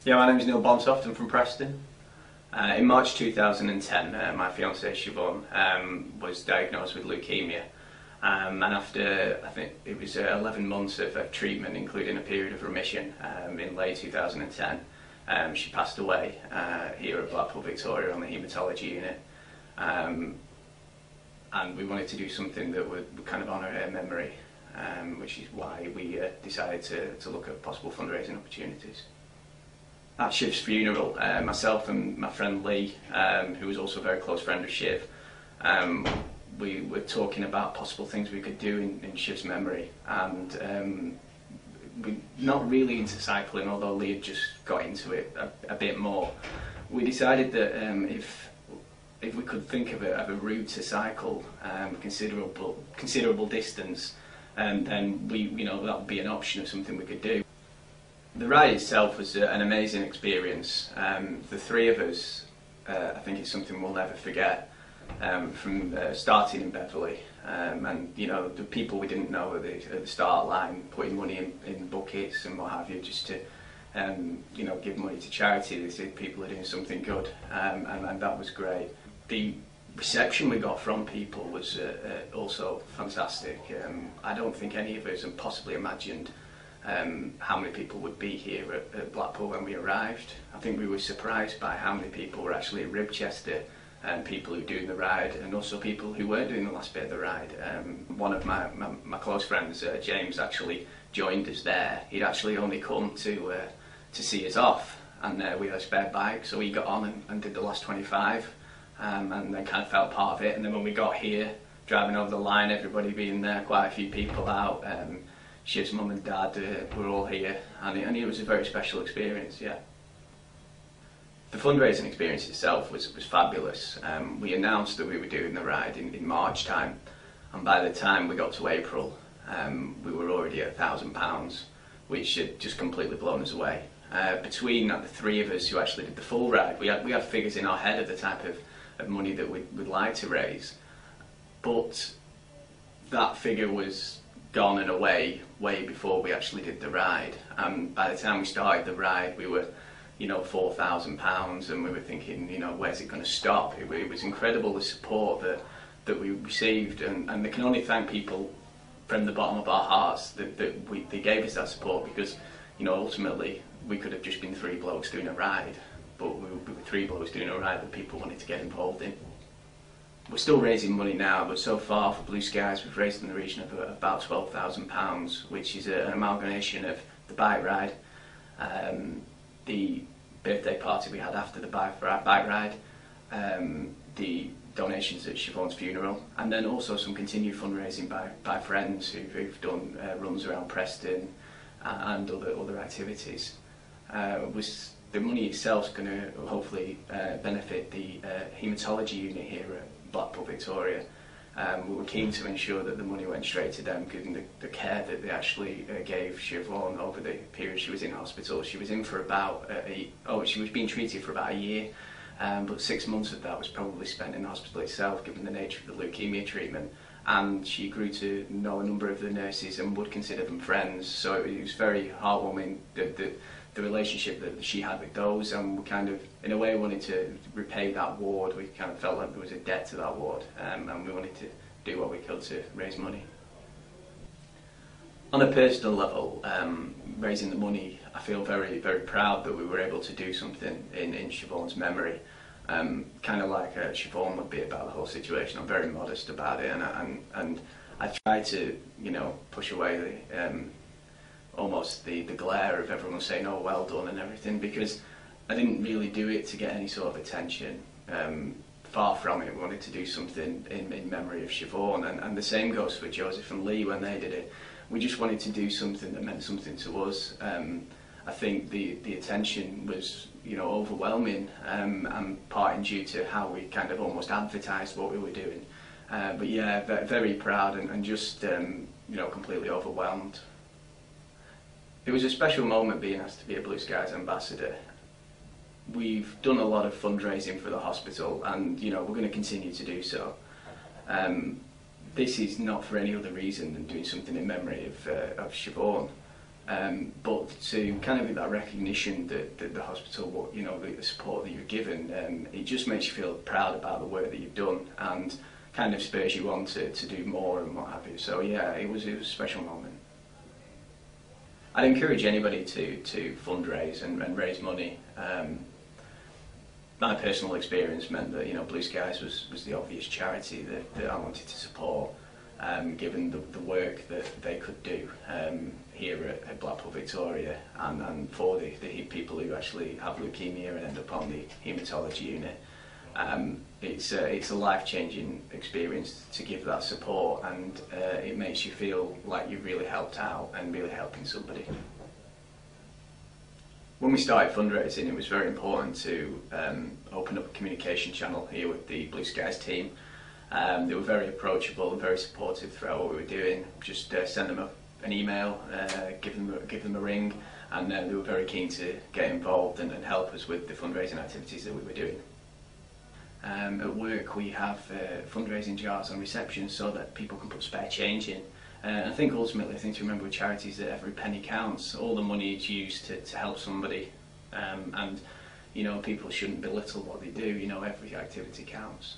Yeah, my name is Bontoft. I'm from Preston. In March 2010, my fiancée Siobhan was diagnosed with leukemia, and after I think it was 11 months of treatment, including a period of remission, in late 2010, she passed away here at Blackpool, Victoria, on the haematology unit. And we wanted to do something that would kind of honour her memory, which is why we decided to look at possible fundraising opportunities. At Shiv's funeral, myself and my friend Lee, who was also a very close friend of Shiv, we were talking about possible things we could do in Shiv's memory, and we're not really into cycling, although Lee had just got into it a bit more. We decided that if we could think of a route to cycle considerable distance, then that would be an option of something we could do. The ride itself was an amazing experience. The three of us, I think it's something we'll never forget, from starting in Beverley, and the people we didn't know at the start line, putting money in buckets and what have you, just to give money to charity. They said people are doing something good, and that was great. The reception we got from people was also fantastic. I don't think any of us had possibly imagined how many people would be here at Blackpool when we arrived. I think we were surprised by how many people were actually at Ribchester, and people who were doing the ride, and also people who were doing the last bit of the ride. One of my close friends, James, actually joined us there. He'd actually only come to see us off, and we had a spare bike, so he got on and did the last 25, and then kind of felt part of it. And then when we got here, driving over the line, everybody being there, quite a few people out. Shiv's mum and dad were all here, and it was a very special experience, yeah. The fundraising experience itself was fabulous. We announced that we were doing the ride in March time, and by the time we got to April, we were already at £1,000, which had just completely blown us away. Between the three of us who actually did the full ride, we had figures in our head of the type of money that we'd like to raise, but that figure was gone and away way before we actually did the ride. And by the time we started the ride, we were £4,000, and we were thinking, where's it going to stop? It was incredible, the support that we received, and I can only thank people from the bottom of our hearts that they gave us that support, because ultimately we could have just been three blokes doing a ride, but we were three blokes doing a ride that people wanted to get involved in. We're still raising money now, but so far for Blue Skies we've raised in the region of about £12,000, which is an amalgamation of the bike ride, the birthday party we had after the bike ride, the donations at Siobhan's funeral, and then also some continued fundraising by friends who've done runs around Preston and other activities. The money itself is going to hopefully benefit the haematology unit here at Blackpool, Victoria. We were keen to ensure that the money went straight to them, given the care that they actually gave Siobhan over the period she was in hospital. She was in for about she was being treated for about a year, but 6 months of that was probably spent in the hospital itself, given the nature of the leukemia treatment. And she grew to know a number of the nurses and would consider them friends, so it was very heartwarming, the relationship that she had with those, and we kind of, in a way, wanted to repay that ward. We kind of felt like there was a debt to that ward, and we wanted to do what we could to raise money. On a personal level, raising the money, I feel very, very proud that we were able to do something in Siobhan's memory. Kind of like Siobhan would be about the whole situation. I'm very modest about it, and I try to, push away almost the glare of everyone saying, "Oh, well done" and everything, because I didn't really do it to get any sort of attention. Far from it. We wanted to do something in memory of Siobhan, and the same goes for Joseph and Lee when they did it. We just wanted to do something that meant something to us. I think the attention was overwhelming, and partly due to how we kind of almost advertised what we were doing. But yeah, very proud and just completely overwhelmed. It was a special moment being asked to be a Blue Skies ambassador. We've done a lot of fundraising for the hospital, and we're going to continue to do so. This is not for any other reason than doing something in memory of Siobhan. But to kind of get that recognition that the hospital, you know, the support that you're given, it just makes you feel proud about the work that you've done, and kind of spurs you on to do more and what have you. So yeah, it was a special moment. I'd encourage anybody to fundraise and raise money. My personal experience meant that, you know, Blue Skies was the obvious charity that I wanted to support, given the work that they could do here at Blackpool Victoria, and for the people who actually have leukemia and end up on the haematology unit. It's a life-changing experience to give that support, and it makes you feel like you've really helped out and really helping somebody. When we started fundraising, it was very important to open up a communication channel here with the Blue Skies team. They were very approachable and very supportive throughout what we were doing. Just send them an email, give them a ring, and they were very keen to get involved and help us with the fundraising activities that we were doing. At work we have fundraising jars on reception so that people can put spare change in. I think ultimately the thing to remember with charities is that every penny counts. All the money is used to help somebody, and you know, people shouldn't belittle what they do. You know, every activity counts.